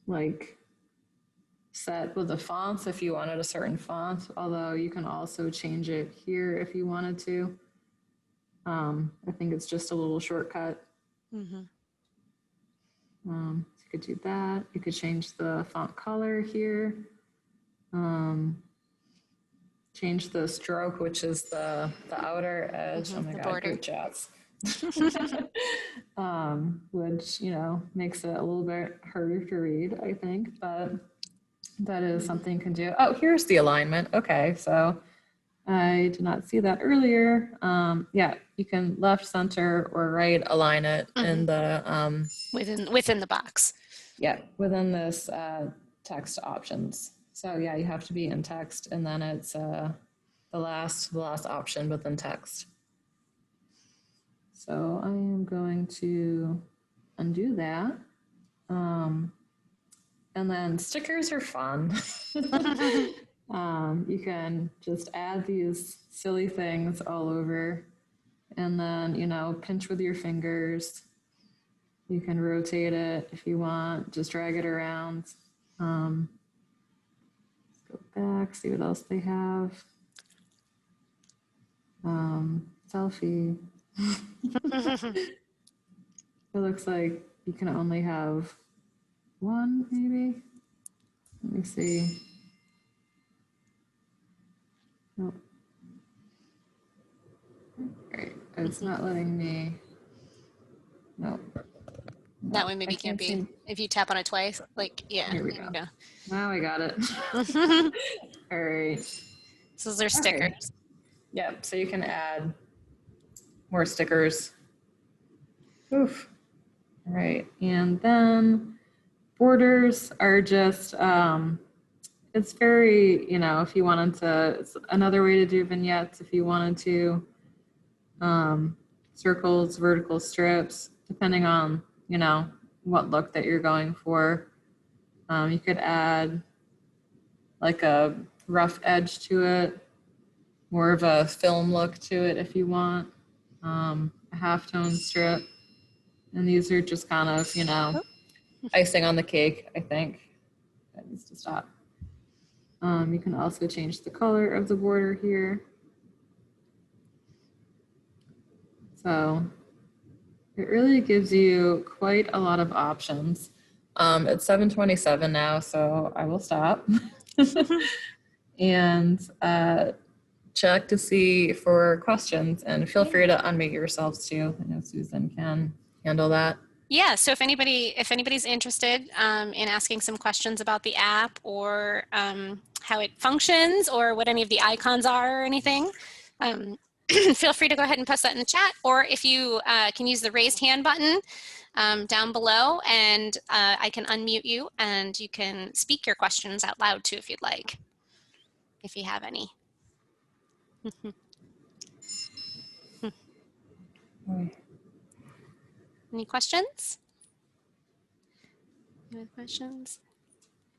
like set with the fonts if you wanted a certain font, although you can also change it here if you wanted to. I think it's just a little shortcut. So you could do that. You could change the font color here. Change the stroke, which is the outer edge. Oh my God, great chats. Which, you know, makes it a little bit harder to read, I think, but that is something you can do. Oh, here's the alignment. Okay, so I did not see that earlier. Yeah, you can left, center, or right align it in the within the box. Yeah, within this text options. So yeah, you have to be in text, and then it's the last option within text. So I am going to undo that. And then stickers are fun. You can just add these silly things all over, and then, you know, pinch with your fingers. You can rotate it if you want, just drag it around. Let's go back, see what else they have. Selfie. It looks like you can only have one, maybe. Let me see. Nope. All right, it's not letting me. Nope. That one maybe can't be. If you tap on it twice, like, yeah. Here we go. Now I got it. All right. So those are stickers. Okay. Yep, so you can add more stickers. Oof. All right, and then borders are just, it's very, you know, if you wanted to, it's another way to do vignettes if you wanted to. Circles, vertical strips, depending on, you know, what look that you're going for. You could add like a rough edge to it, more of a film look to it if you want, a halftone strip. And these are just kind of, you know, icing on the cake, I think. That needs to stop. You can also change the color of the border here. So it really gives you quite a lot of options. It's 7:27 now, so I will stop. And check to see for questions, and feel free to unmute yourselves too. I know Susan can handle that. Yeah, so if anybody's interested in asking some questions about the app, or how it functions, or what any of the icons are or anything, feel free to go ahead and post that in the chat, or if you can use the raised hand button down below, and I can unmute you and you can speak your questions out loud too if you'd like, if you have any. Any questions? Any questions?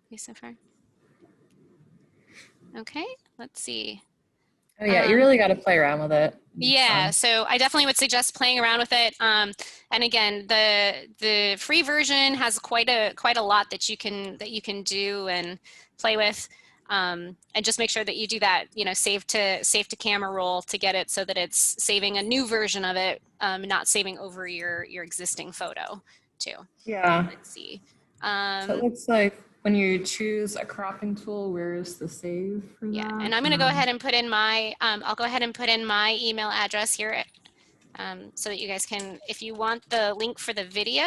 Okay, so far. Okay, let's see. Oh yeah, you really got to play around with it. Yeah, so I definitely would suggest playing around with it. And again, the free version has quite a lot that you can do and play with. And just make sure that you do that, you know, save to camera roll to get it so that it's saving a new version of it, not saving over your existing photo too. Yeah. Let's see. So it looks like when you choose a cropping tool, where is the save for Yeah, that? and I'm going to go ahead and put in my, I'll go ahead and put in my email address here so that you guys can, if you want the link for the video,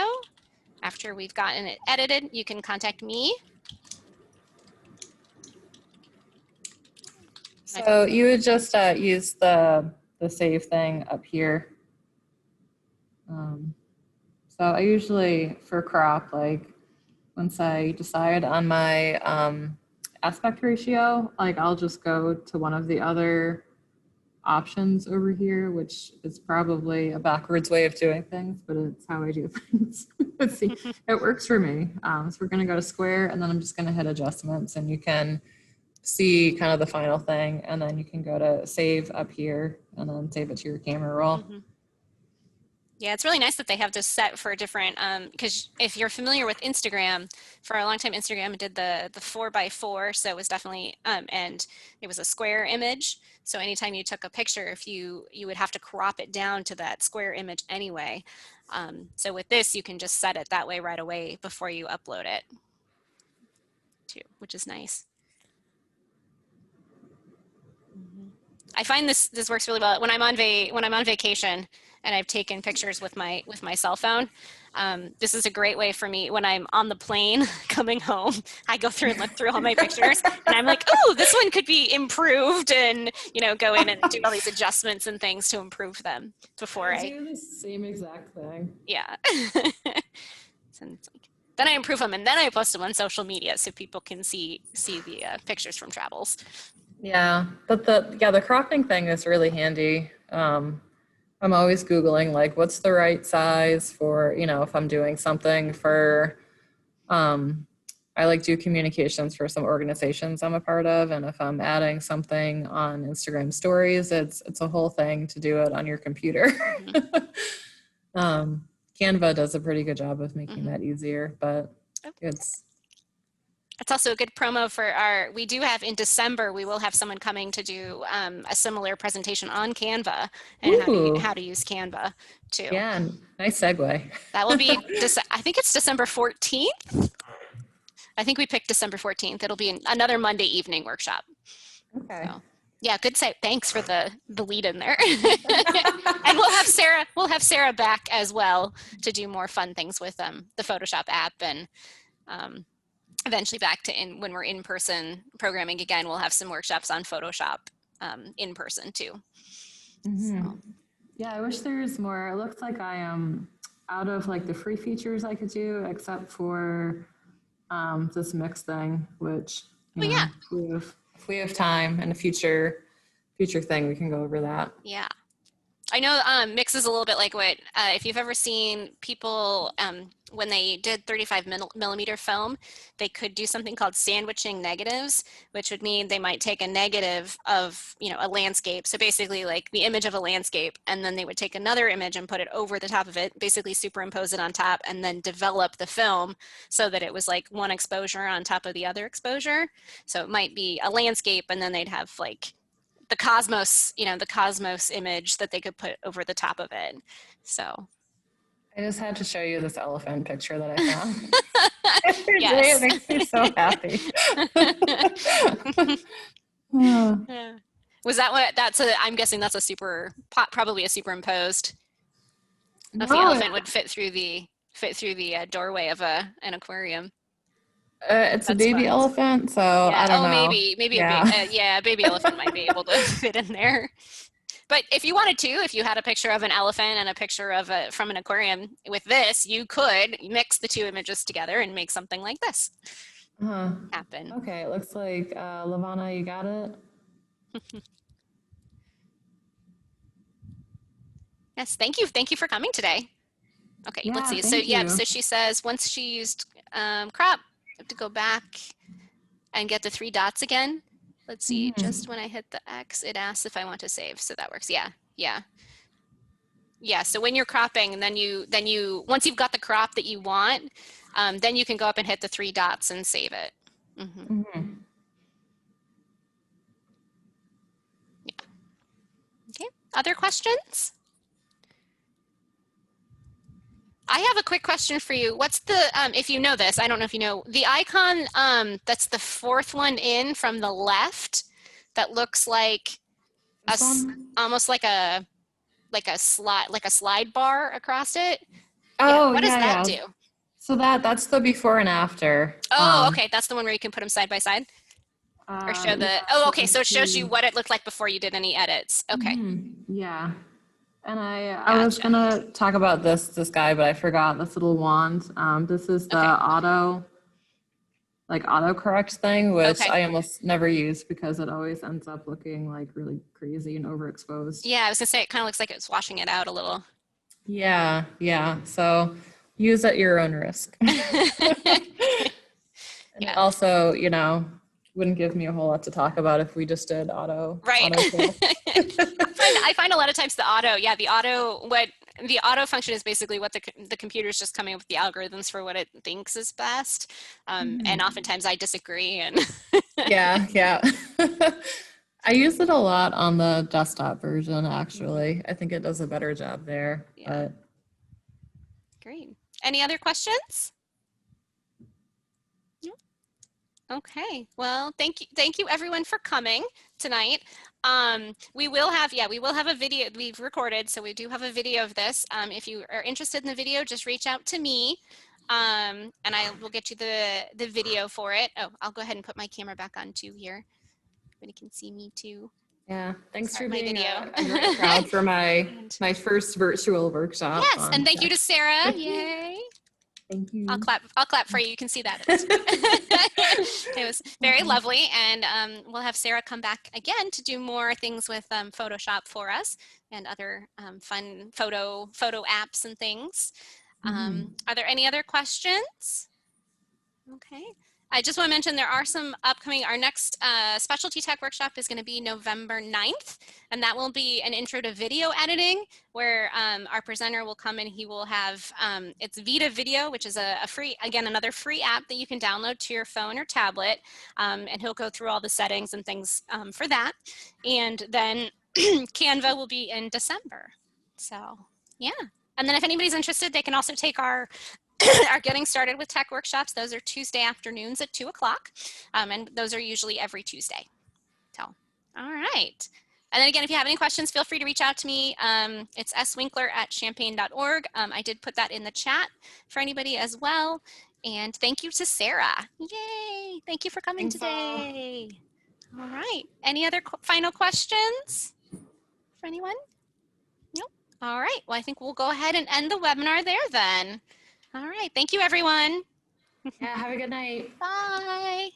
after we've gotten it edited, you can contact me. So you would just use the save thing up here. So I usually, for crop, like once I decide on my aspect ratio, like I'll just go to one of the other options over here, which is probably a backwards way of doing things, but it's how I do things. Let's see, it works for me. So we're gonna go to square, and then I'm just gonna hit adjustments, and you can see kind of the final thing, and then you can go to save up here, and then save it to your camera roll. Mm-hmm. Yeah, it's really nice that they have this set for different, because if you're familiar with Instagram, for a long time Instagram did the 4x4, so it was definitely, and it was a square image. So anytime you took a picture, if you would have to crop it down to that square image anyway. So with this, you can just set it that way right away before you upload it too, which is nice. I find this works really well when I'm on vacation and I've taken pictures with my cell phone. This is a great way for me when I'm on the plane coming home. I go through and look through all my pictures, and I'm like, oh, this one could be improved, and you know, go in and do all these adjustments and things to improve them before I do the same exact thing. Yeah. So it's like, then I improve them, and then I post them on social media so people can see the pictures from travels. Yeah, but the cropping thing is really handy. I'm always Googling like what's the right size for, you know, if I'm doing something for, I like do communications for some organizations I'm a part of, and if I'm adding something on Instagram stories, it's a whole thing to do it on your computer. Mm-hmm. Canva does a pretty good job of making that easier, but it's also a good promo for we do have in December, we will have someone coming to do a similar presentation on Canva and how to use Canva too. Yeah, nice segue. That will be, I think it's December 14th. I think we picked December 14th. It'll be another Monday evening workshop. Okay. So, yeah, good site. Thanks for the lead in there. And we'll have Sarah back as well to do more fun things with the Photoshop app, and eventually back to when we're in person programming again, we'll have some workshops on Photoshop in person too. Mm-hmm. So. Yeah, I wish there was more. It looks like I am out of like the free features I could do, except for this mix thing, which yeah, if we have time in a future thing, we can go over that. Yeah. I know mix is a little bit like what, if you've ever seen people, when they did 35mm film, they could do something called sandwiching negatives, which would mean they might take a negative of, you know, a landscape. So basically like the image of a landscape, and then they would take another image and put it over the top of it, basically superimpose it on top, and then develop the film so that it was like one exposure on top of the other exposure. So it might be a landscape, and then they'd have like the cosmos, you know, the cosmos image that they could put over the top of it. So I just had to show you this elephant picture that I found. Yes. It makes me so happy. Yeah. Was that what I'm guessing that's probably a superimposed. No, if the elephant would fit through the doorway of an aquarium. It's a baby elephant, so yeah. I don't know. Maybe a baby elephant might be able to fit in there. But if you wanted to, if you had a picture of an elephant and a picture of from an aquarium with this, you could mix the two images together and make something like this happen. Okay, it looks like Lavana, you got it. Yes, thank you for coming today. Okay, yeah, let's see. So so she says once she used crop, I have to go back and get the 3 dots again. Let's see, just when I hit the X, it asks if I want to save. So that works. Yeah. So when you're cropping, and then you once you've got the crop that you want, then you can go up and hit the 3 dots and save it. Other questions? I have a quick question for you. What's the, if you know this, I don't know if you know, the icon that's the fourth one in from the left that looks like This one? almost like a slide bar across it. Yeah, Oh, what does yeah, that yeah. do? So that's the before and after. Oh, okay, that's the one where you can put them side by side or show the, Yeah, oh, so okay, so it shows you what it looked like before you did any edits. Okay, yeah. And I was gotcha. gonna talk about this guy, but I forgot this little wand. This is the Okay, autocorrect thing, which okay. I almost never use because it always ends up looking like really crazy and overexposed. Yeah, I was gonna say it kind of looks like it's washing it out a little. Yeah, yeah. So use at your own risk. And it Yeah, also, wouldn't give me a whole lot to talk about if we just did right. autofill. I find a lot of times what the auto function is basically what the computer is just coming up with the algorithms for what it thinks is best. And oftentimes I disagree. And Yeah, yeah. I use it a lot on the desktop version, actually. I think it does a better job there. yeah, great. Any other questions? Okay, well, thank you everyone for coming tonight. We will have a video we've recorded, so we do have a video of this. If you are interested in the video, just reach out to me, and I will get you the video for it. Oh, I'll go ahead and put my camera back on too here. Everybody can see me too. Yeah, thanks Start for my being video. a great crowd for my first virtual workshop. Yes, and thank you to Sarah. Yay. Thank you. I'll clap for you. You can see that. It was very lovely, and we'll have Sarah come back again to do more things with Photoshop for us and other fun photo apps and things. Are there any other questions? Okay. I just want to mention there are some upcoming, our next specialty tech workshop is going to be November 9th, and that will be an intro to video editing where our presenter will come and he will have, it's Vita Video, which is a free, again, another free app that you can download to your phone or tablet, and he'll go through all the settings and things for that. And then Canva will be in December. So, yeah. And then if anybody's interested, they can also take our are getting started with tech workshops. Those are Tuesday afternoons at 2 o'clock. And those are usually every Tuesday. So, all right. And then again, if you have any questions, feel free to reach out to me. It's swinkler@champaign.org. I did put that in the chat for anybody as well. And thank you to Sarah. Yay. Thank you for coming today. All right. Any other final questions for anyone? Nope. All right. Well, I think we'll go ahead and end the webinar there then. All right. Thank you, everyone. Yeah, have a good night. Bye.